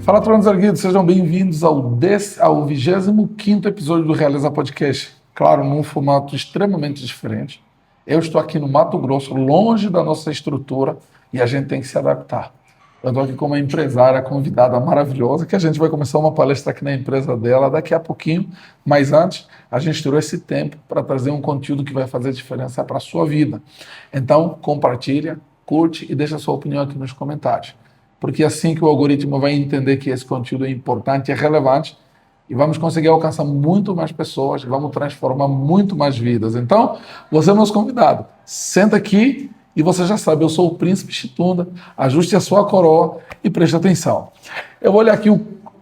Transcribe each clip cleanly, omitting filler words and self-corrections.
Fala, tronos erguidos, sejam bem-vindos ao 25º episódio do Realiza Podcast. Claro, num formato extremamente diferente. Eu estou aqui no Mato Grosso, longe da nossa estrutura, e a gente tem que se adaptar. Eu estou aqui com uma empresária convidada maravilhosa, que a gente vai começar uma palestra aqui na empresa dela daqui a pouquinho, mas antes a gente tirou esse tempo para trazer um conteúdo que vai fazer diferença para a sua vida. Então, compartilha, curte e deixa a sua opinião aqui nos comentários. Porque assim que o algoritmo vai entender que esse conteúdo é importante, é relevante, e vamos conseguir alcançar muito mais pessoas, vamos transformar muito mais vidas. Então, você é nosso convidado. Senta aqui e você já sabe, eu sou o Príncipe Chitunda, ajuste a sua coroa e preste atenção. Eu vou olhar aqui,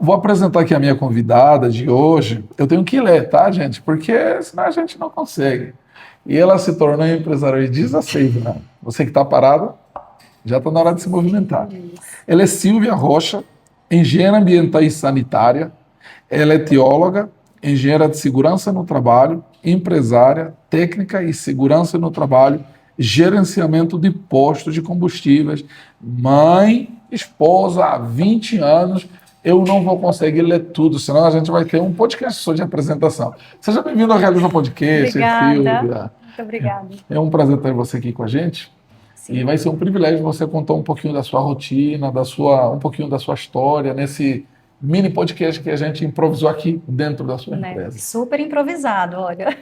vou apresentar aqui a minha convidada de hoje. Eu tenho que ler, tá, gente? Porque senão a gente não consegue. E ela se tornou empresária de 16 anos. Você que está parado, já está na hora de se movimentar. Ela é Silvia Rocha, engenheira ambiental e sanitária. Ela é teóloga, engenheira de segurança no trabalho, empresária, técnica e segurança no trabalho, gerenciamento de postos de combustíveis, mãe, esposa há 20 anos. Eu não vou conseguir ler tudo, senão a gente vai ter um podcast só de apresentação. Seja bem-vindo ao Realiza Podcast, Silvia. Muito obrigada. É um prazer ter você aqui com a gente. Sim. E vai ser um privilégio você contar um pouquinho da sua rotina, um pouquinho da sua história, nesse mini podcast que a gente improvisou aqui dentro da sua empresa. Super improvisado, olha.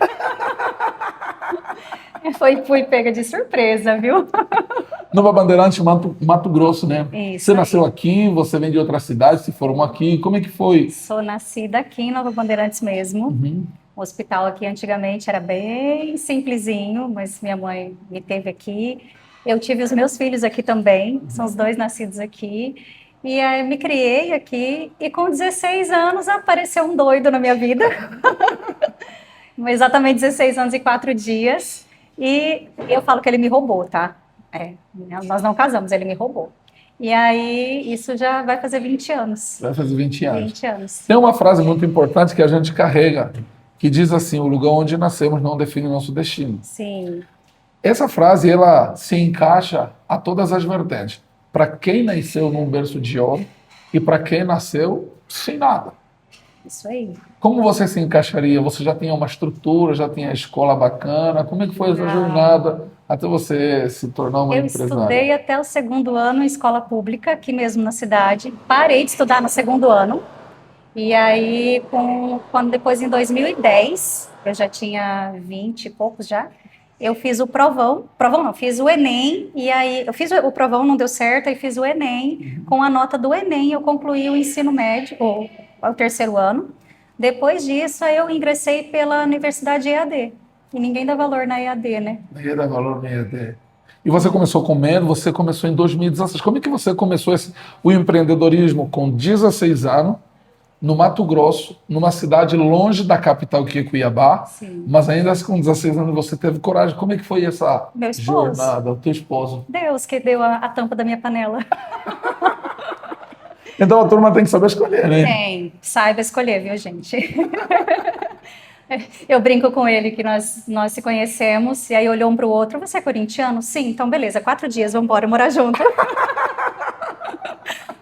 Fui pega de surpresa, viu? Nova Bandeirante, Mato Grosso, né? Isso você aí. nasceu aqui, você vem de outra cidade, se formou aqui, como é que foi? Sou nascida aqui em Nova Bandeirantes mesmo. O hospital aqui antigamente era bem simplesinho, mas minha mãe me teve aqui. Eu tive os meus filhos aqui também, são os dois nascidos aqui. E aí me criei aqui e com 16 anos apareceu um doido na minha vida. Exatamente 16 anos e 4 dias. E eu falo que ele me roubou, tá? Nós não casamos, ele me roubou. E aí isso já vai fazer 20 anos. Vai fazer 20 anos. 20 anos. Tem uma frase muito importante que a gente carrega, que diz assim: o lugar onde nascemos não define o nosso destino. Sim. Essa frase, ela se encaixa a todas as vertentes. Para quem nasceu num berço de ouro e para quem nasceu sem nada. Isso aí. Como você se encaixaria? Você já tinha uma estrutura, já tinha a escola bacana? Como é que foi essa jornada até você se tornar uma empresária? Eu estudei até o 2º ano em escola pública, aqui mesmo na cidade. Parei de estudar no 2º ano. E aí, quando depois em 2010, eu já tinha 20 e poucos já, eu fiz o fiz o Enem, e aí eu fiz o provão, não deu certo, aí fiz o Enem, com a nota do Enem eu concluí o ensino médio, o 3º ano. Depois disso, aí eu ingressei pela Universidade EAD, e ninguém dá valor na EAD, né? Ninguém dá valor na EAD. E você começou comendo, você começou em 2016. Como é que você começou o empreendedorismo com 16 anos, no Mato Grosso, numa cidade longe da capital, que é Cuiabá? Sim. Mas ainda com 16 anos você teve coragem. Como é que foi essa Meu esposo. jornada? O teu esposo? Deus que deu a tampa da minha panela. Então a turma tem que saber escolher, né? Tem, saiba escolher, viu, gente? Eu brinco com ele que nós se conhecemos, e aí olhou um para o outro: você é corintiano? Sim, então beleza, 4 dias, vamos embora morar junto.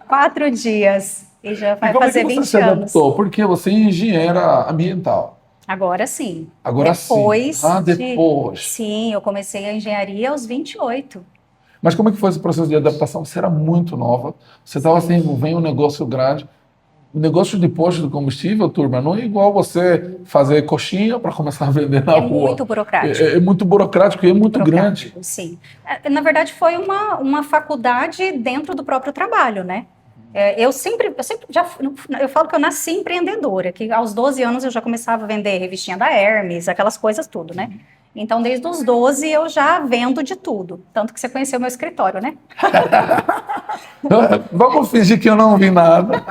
4 dias. E já vai fazer 20 você se anos. adaptou? Porque você é engenheira ambiental. Agora sim. Agora depois sim. Depois. Sim, eu comecei a engenharia aos 28. Mas como é que foi esse processo de adaptação? Você era muito nova, você estava assim, vem um negócio grande. O negócio de posto de combustível, turma, não é igual você fazer coxinha para começar a vender na rua. É muito burocrático. É muito burocrático e é muito grande. Sim. Na verdade, foi uma faculdade dentro do próprio trabalho, né? Eu falo que eu nasci empreendedora, que aos 12 anos eu já começava a vender revistinha da Hermes, aquelas coisas tudo, né? Então, desde os 12 eu já vendo de tudo. Tanto que você conheceu meu escritório, né? Vamos fingir que eu não vi nada.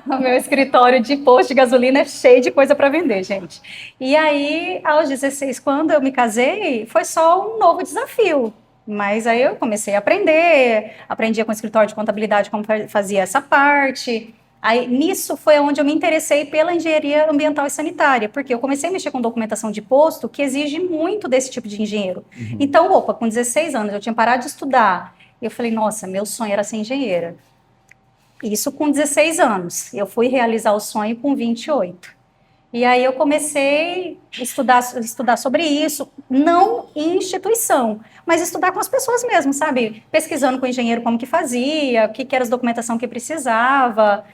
O meu escritório de posto de gasolina é cheio de coisa para vender, gente. E aí, aos 16, quando eu me casei, foi só um novo desafio. Mas aí eu comecei a aprendia com o escritório de contabilidade como fazia essa parte. Aí, nisso foi onde eu me interessei pela engenharia ambiental e sanitária, porque eu comecei a mexer com documentação de posto, que exige muito desse tipo de engenheiro. Então, com 16 anos, eu tinha parado de estudar. E eu falei, nossa, meu sonho era ser engenheira. Isso com 16 anos. Eu fui realizar o sonho com 28. E aí eu comecei a estudar sobre isso, não em instituição, mas estudar com as pessoas mesmo, sabe? Pesquisando com o engenheiro como que fazia, o que era a documentação que precisava.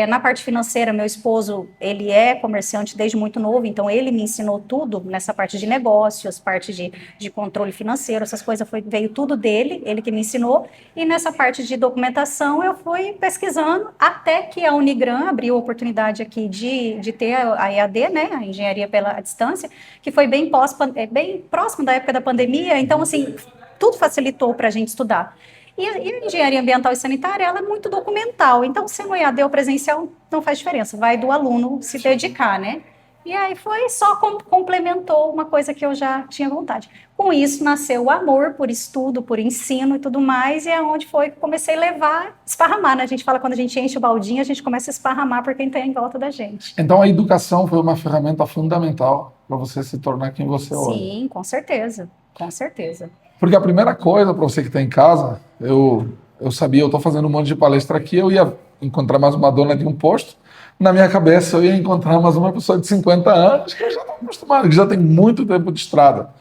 Na parte financeira, meu esposo, ele é comerciante desde muito novo, então ele me ensinou tudo nessa parte de negócios, parte de controle financeiro, essas coisas veio tudo dele, ele que me ensinou. E nessa parte de documentação, eu fui pesquisando até que a Unigran abriu a oportunidade aqui de ter a EAD, né, a Engenharia pela Distância, que foi bem próximo da época da pandemia, então, assim, tudo facilitou para a gente estudar. E a engenharia ambiental e sanitária, ela é muito documental, então, se no EAD ou presencial, não faz diferença, vai do aluno se dedicar, né? E aí foi só complementou uma coisa que eu já tinha vontade. Com isso, nasceu o amor por estudo, por ensino e tudo mais, e é onde foi que comecei a levar, esparramar, né? A gente fala quando a gente enche o baldinho, a gente começa a esparramar por quem está em volta da gente. Então a educação foi uma ferramenta fundamental para você se tornar quem você é hoje. Sim, com certeza, com certeza. Porque a primeira coisa, para você que está em casa, eu sabia, eu estou fazendo um monte de palestra aqui, eu ia encontrar mais uma dona de um posto, na minha cabeça eu ia encontrar mais uma pessoa de 50 anos, que eu já estou acostumado, que já tem muito tempo de estrada.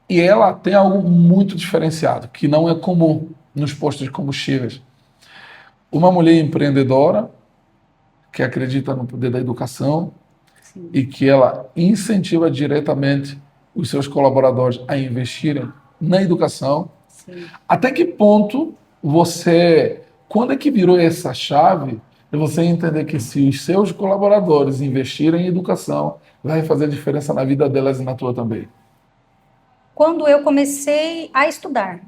E ela tem algo muito diferenciado, que não é comum nos postos de combustíveis. Uma mulher empreendedora, que acredita no poder da educação, sim, e que ela incentiva diretamente os seus colaboradores a investirem na educação. Sim. Até que ponto quando é que virou essa chave de você entender que se os seus colaboradores investirem em educação, vai fazer diferença na vida delas e na tua também? Quando eu comecei a estudar,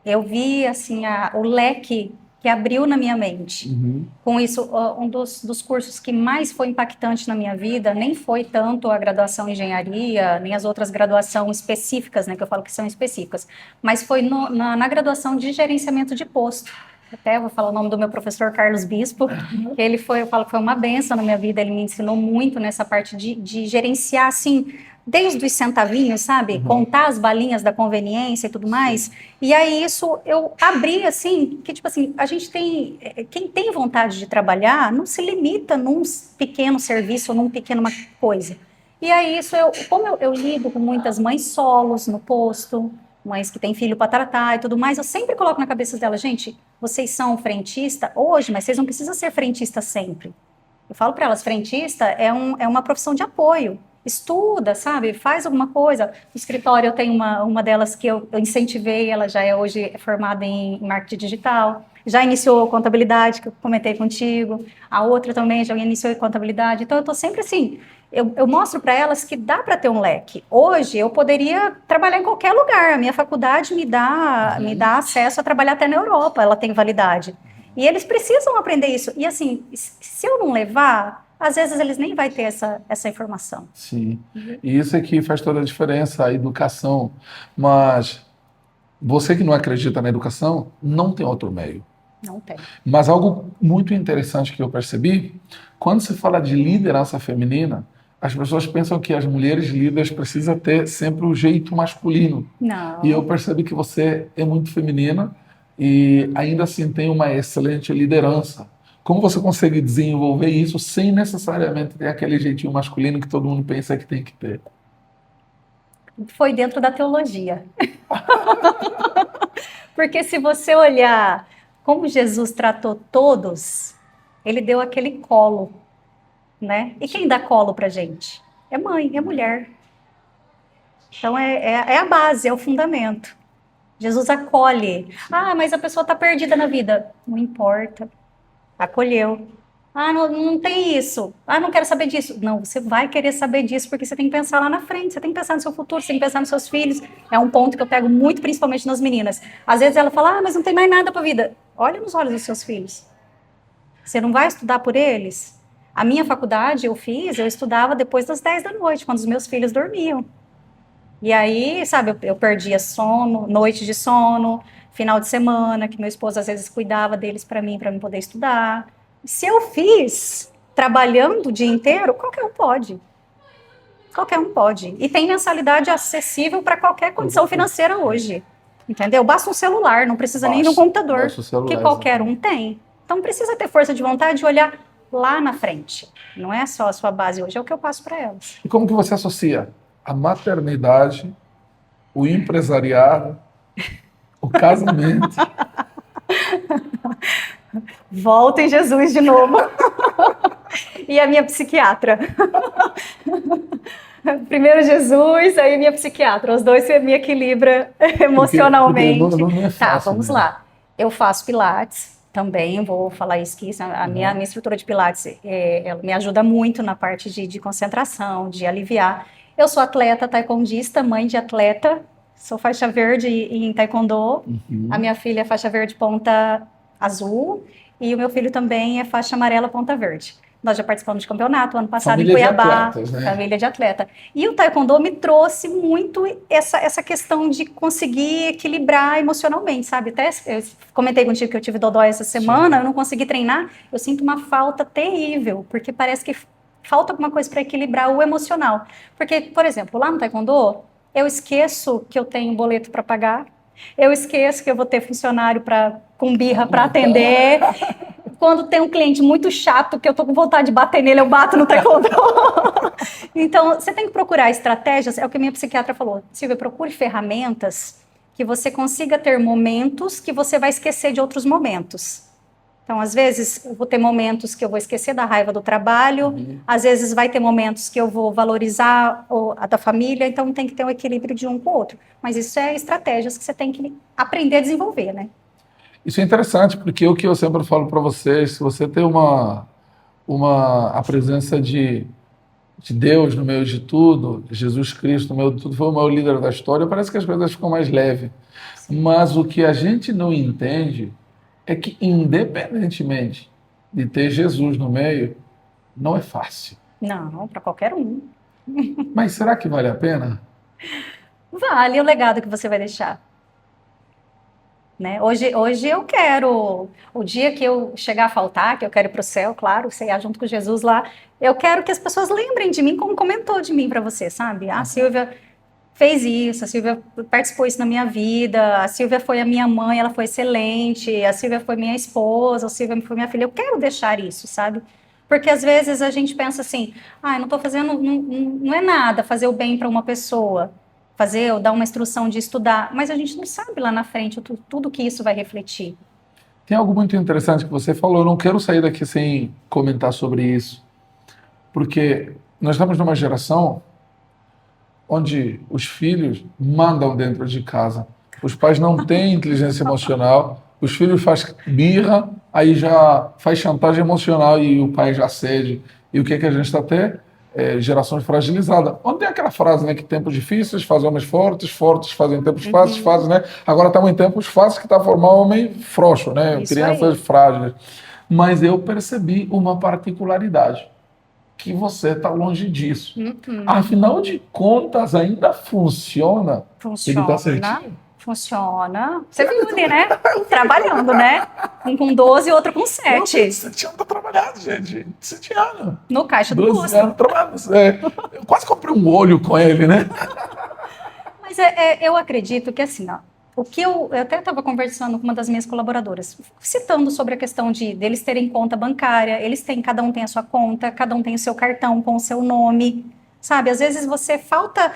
eu vi assim o leque que abriu na minha mente. Uhum. Com isso, um dos cursos que mais foi impactante na minha vida nem foi tanto a graduação em engenharia, nem as outras graduações específicas, né, que eu falo que são específicas, mas foi na graduação de gerenciamento de posto. Até vou falar o nome do meu professor Carlos Bispo, uhum, que eu falo que foi uma benção na minha vida, ele me ensinou muito nessa parte de gerenciar, assim, desde os centavinhos, sabe? Uhum. Contar as balinhas da conveniência e tudo mais. Sim. E aí isso eu abri, assim, que tipo assim, quem tem vontade de trabalhar não se limita num pequeno serviço ou num pequeno uma coisa. E aí isso, como eu lido com muitas mães solos no posto, mães que têm filho para tratar e tudo mais, eu sempre coloco na cabeça delas, gente, vocês são frentista hoje, mas vocês não precisam ser frentista sempre. Eu falo para elas, frentista é uma profissão de apoio. Estuda, sabe? Faz alguma coisa. No escritório eu tenho uma delas que eu incentivei, ela já é hoje formada em marketing digital, já iniciou contabilidade, que eu comentei contigo, a outra também já iniciou contabilidade, então eu estou sempre assim, eu mostro para elas que dá para ter um leque. Hoje eu poderia trabalhar em qualquer lugar, a minha faculdade me dá acesso a trabalhar até na Europa, ela tem validade. E eles precisam aprender isso. E assim, se eu não levar, às vezes eles nem vão ter essa informação. Sim, e isso aqui faz toda a diferença, a educação. Mas você que não acredita na educação, não tem outro meio. Não tem. Mas algo muito interessante que eu percebi, quando se fala de liderança feminina, as pessoas pensam que as mulheres líderes precisam ter sempre o jeito masculino. Não. E eu percebi que você é muito feminina e ainda assim tem uma excelente liderança. Como você consegue desenvolver isso sem necessariamente ter aquele jeitinho masculino que todo mundo pensa que tem que ter? Foi dentro da teologia. Porque se você olhar como Jesus tratou todos, ele deu aquele colo, né? E quem dá colo pra gente? É mãe, é mulher. Então é a base, é o fundamento. Jesus acolhe. Ah, mas a pessoa está perdida na vida. Não importa. Acolheu. Ah, não tem isso. Ah, não quero saber disso. Não, você vai querer saber disso porque você tem que pensar lá na frente, você tem que pensar no seu futuro, você tem que pensar nos seus filhos. É um ponto que eu pego muito, principalmente nas meninas. Às vezes ela fala, mas não tem mais nada para a vida. Olha nos olhos dos seus filhos. Você não vai estudar por eles? A minha faculdade eu estudava depois das 10 da noite, quando os meus filhos dormiam. E aí, sabe, eu perdia sono, noite de sono, final de semana, que meu esposo às vezes cuidava deles para mim poder estudar. Se eu fiz trabalhando o dia inteiro, qualquer um pode. Qualquer um pode. E tem mensalidade acessível para qualquer condição financeira hoje. Entendeu? Basta um celular, não precisa nem de um computador, que qualquer um tem. Então precisa ter força de vontade de olhar lá na frente. Não é só a sua base hoje, é o que eu passo para elas. E como que você associa a maternidade, o empresariado, o casamento? Volta em Jesus de novo. E a minha psiquiatra. Primeiro Jesus, aí minha psiquiatra. Os dois me equilibram emocionalmente. Porque não é fácil, tá, vamos né? lá. Eu faço pilates também, vou falar isso aqui. A minha instrutora de pilates, ela me ajuda muito na parte de concentração, de aliviar. Eu sou atleta taekwondista, mãe de atleta. Sou faixa verde em taekwondo. A minha filha é faixa verde ponta azul. E o meu filho também é faixa amarela ponta verde. Nós já participamos de campeonato ano passado Família em Cuiabá, de atletas, né? família de atleta. E o taekwondo me trouxe muito essa questão de conseguir equilibrar emocionalmente, sabe? Até eu comentei contigo que eu tive dodói essa semana, eu não consegui treinar, eu sinto uma falta terrível, porque parece que falta alguma coisa para equilibrar o emocional. Porque, por exemplo, lá no taekwondo, eu esqueço que eu tenho boleto para pagar, eu esqueço que eu vou ter funcionário com birra para atender. Quando tem um cliente muito chato, que eu tô com vontade de bater nele, eu bato no taekwondo. Então, você tem que procurar estratégias, é o que a minha psiquiatra falou. Silvia, procure ferramentas que você consiga ter momentos que você vai esquecer de outros momentos. Então, às vezes, eu vou ter momentos que eu vou esquecer da raiva do trabalho, às vezes vai ter momentos que eu vou valorizar a da família, então tem que ter um equilíbrio de um com o outro. Mas isso é estratégias que você tem que aprender a desenvolver, né? Isso é interessante, porque o que eu sempre falo para vocês, se você tem a presença de Deus no meio de tudo, Jesus Cristo no meio de tudo, foi o maior líder da história, parece que as coisas ficam mais leves. Mas o que a gente não entende é que, independentemente de ter Jesus no meio, não é fácil. Não, para qualquer um. Mas será que vale a pena? Vale o legado que você vai deixar. Né? Hoje eu quero, o dia que eu chegar a faltar, que eu quero ir para o céu, claro, ceiar junto com Jesus lá, eu quero que as pessoas lembrem de mim como comentou de mim para você, sabe? A Silvia fez isso, a Silvia participou isso na minha vida, a Silvia foi a minha mãe, ela foi excelente, a Silvia foi minha esposa, a Silvia foi minha filha. Eu quero deixar isso, sabe? Porque às vezes a gente pensa assim, eu não estou fazendo, não é nada fazer o bem para uma pessoa, fazer ou dar uma instrução de estudar, mas a gente não sabe lá na frente tudo que isso vai refletir. Tem algo muito interessante que você falou, eu não quero sair daqui sem comentar sobre isso, porque nós estamos numa geração onde os filhos mandam dentro de casa. Os pais não têm inteligência emocional, os filhos fazem birra, aí já faz chantagem emocional e o pai já cede. E o que é que a gente está até? Gerações fragilizadas. Onde tem aquela frase, né, que tempos difíceis fazem homens fortes, fortes fazem tempos fáceis, fáceis, né? Agora estamos em tempos fáceis que está a formar homem frouxo, né? Isso Crianças aí. frágeis. Mas eu percebi uma particularidade, que você está longe disso. Afinal de contas, ainda funciona. Ele está Funciona. certinho? Funciona. Você viu ali, né? Trabalhando, né? Um com 12 e outro com 7. 7 anos tá trabalhando, gente. 7 anos. No caixa do 12 posto. anos trabalhando. Eu quase comprei um olho com ele, né? Mas eu acredito que assim, ó, o que eu até estava conversando com uma das minhas colaboradoras, citando sobre a questão deles terem conta bancária, cada um tem a sua conta, cada um tem o seu cartão com o seu nome, sabe? Às vezes você falta,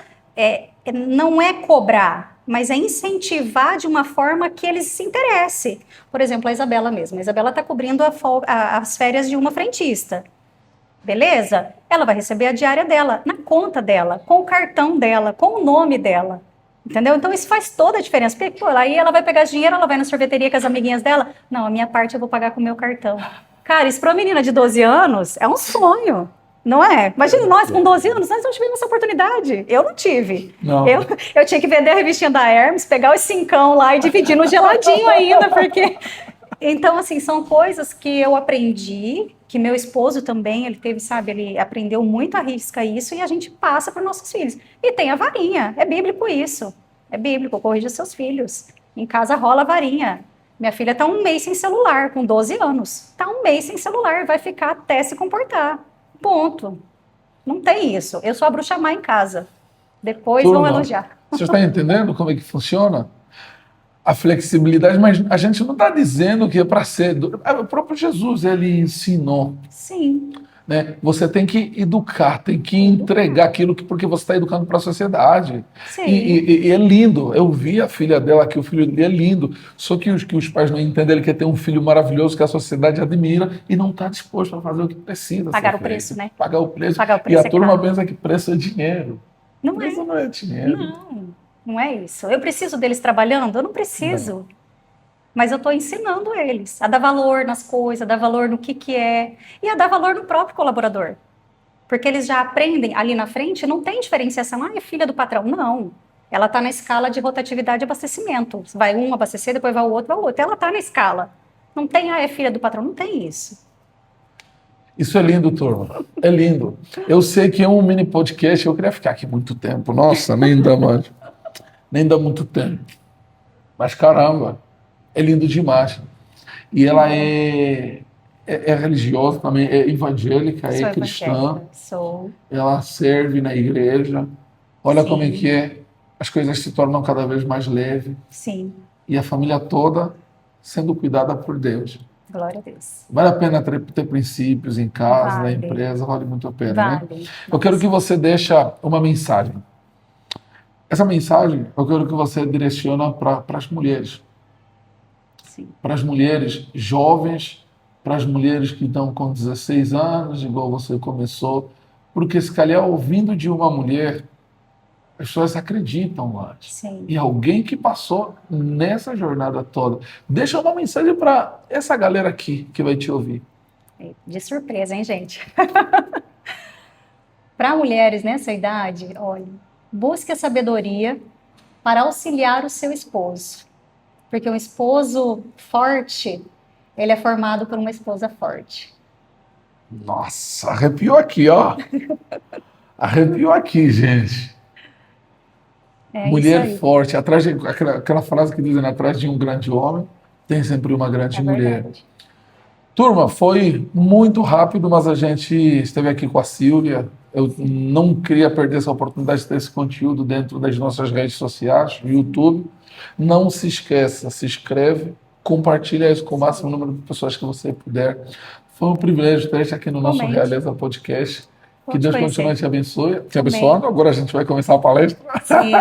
não é cobrar, mas é incentivar de uma forma que eles se interessem. Por exemplo, a Isabela mesmo. A Isabela está cobrindo as férias de uma frentista. Beleza? Ela vai receber a diária dela, na conta dela, com o cartão dela, com o nome dela. Entendeu? Então isso faz toda a diferença. Porque, pô, aí ela vai pegar dinheiro, ela vai na sorveteria com as amiguinhas dela. Não, a minha parte eu vou pagar com o meu cartão. Cara, isso para uma menina de 12 anos é um sonho. Não é? Imagina nós com 12 anos, nós não tivemos essa oportunidade. Eu não tive. Não. Eu tinha que vender a revistinha da Hermes, pegar os 5 lá e dividir no geladinho ainda, porque... Então, assim, são coisas que eu aprendi, que meu esposo também, ele teve, sabe, ele aprendeu muito à risca isso e a gente passa para os nossos filhos. E tem a varinha, é bíblico isso. É bíblico, corrija seus filhos. Em casa rola a varinha. Minha filha está 1 mês sem celular, com 12 anos. Está 1 mês sem celular, vai ficar até se comportar. Ponto. Não tem isso. Eu sou a bruxa má em casa. Depois Turma, vão elogiar. você está entendendo como é que funciona? a flexibilidade, mas a gente não está dizendo que é para ser. O próprio Jesus, ele ensinou. Sim. Né? Você tem que educar, tem que entregar aquilo porque você está educando para a sociedade. Sim. E é lindo. Eu vi a filha dela aqui, o filho dele é lindo. Só que os pais não entendem, ele quer ter um filho maravilhoso que a sociedade admira e não está disposto a fazer o que precisa. Pagar o preço, né? Pagar o preço. Pagar o E preço a turma caro. pensa que preço é dinheiro. Não é. Preço não é dinheiro. Não é isso. Eu preciso deles trabalhando? Eu não preciso. Mas eu estou ensinando eles a dar valor nas coisas, a dar valor no que é, e a dar valor no próprio colaborador. Porque eles já aprendem ali na frente, não tem diferenciação, é filha do patrão. Não. Ela está na escala de rotatividade de abastecimento. Vai um abastecer, depois vai o outro, vai o outro. Ela está na escala. Não tem, é filha do patrão. Não tem isso. Isso é lindo, turma. É lindo. Eu sei que é um mini podcast, eu queria ficar aqui muito tempo. Nossa, nem dá mais. Nem dá muito tempo. Mas caramba, é lindo demais. E ela é religiosa também, é evangélica, Sou é cristã. evangélica, sou. Ela serve na igreja. Olha Sim. como é que é. As coisas se tornam cada vez mais leves. Sim. E a família toda sendo cuidada por Deus. Glória a Deus. Vale a pena ter princípios em casa, na Vale. empresa, vale muito a pena, né? Vale. Eu quero que você deixe uma mensagem. Essa mensagem eu quero que você direciona para as mulheres. Sim. Para as mulheres jovens, para as mulheres que estão com 16 anos, igual você começou. Porque se calhar ouvindo de uma mulher, as pessoas acreditam mais. Sim. E alguém que passou nessa jornada toda. Deixa uma mensagem para essa galera aqui que vai te ouvir. De surpresa, hein, gente? Para mulheres nessa idade, olha, busque a sabedoria para auxiliar o seu esposo. Porque um esposo forte, ele é formado por uma esposa forte. Nossa, arrepiou aqui, ó. Arrepiou aqui, gente. É Mulher isso aí. forte, atrás de aquela frase que dizem, atrás de um grande homem, tem sempre uma grande É mulher. verdade. Turma, foi muito rápido, mas a gente esteve aqui com a Sílvia. Eu não queria perder essa oportunidade de ter esse conteúdo dentro das nossas redes sociais, no YouTube. Não se esqueça, se inscreve, compartilha isso com o máximo número de pessoas que você puder. Foi um privilégio ter aqui no nosso Comente. Realeza Podcast. Que Vamos Deus conhecer. continue te abençoe, te Amém. abençoando. Agora a gente vai começar a palestra. Sim.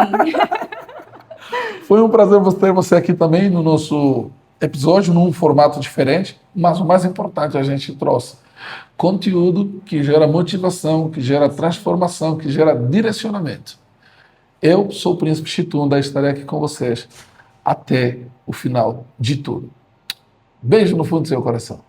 Foi um prazer ter você aqui também no nosso episódio, num formato diferente, mas o mais importante, a gente trouxe conteúdo que gera motivação, que gera transformação, que gera direcionamento. Eu sou o Príncipe Chitunda, estarei aqui com vocês até o final de tudo. Beijo no fundo do seu coração.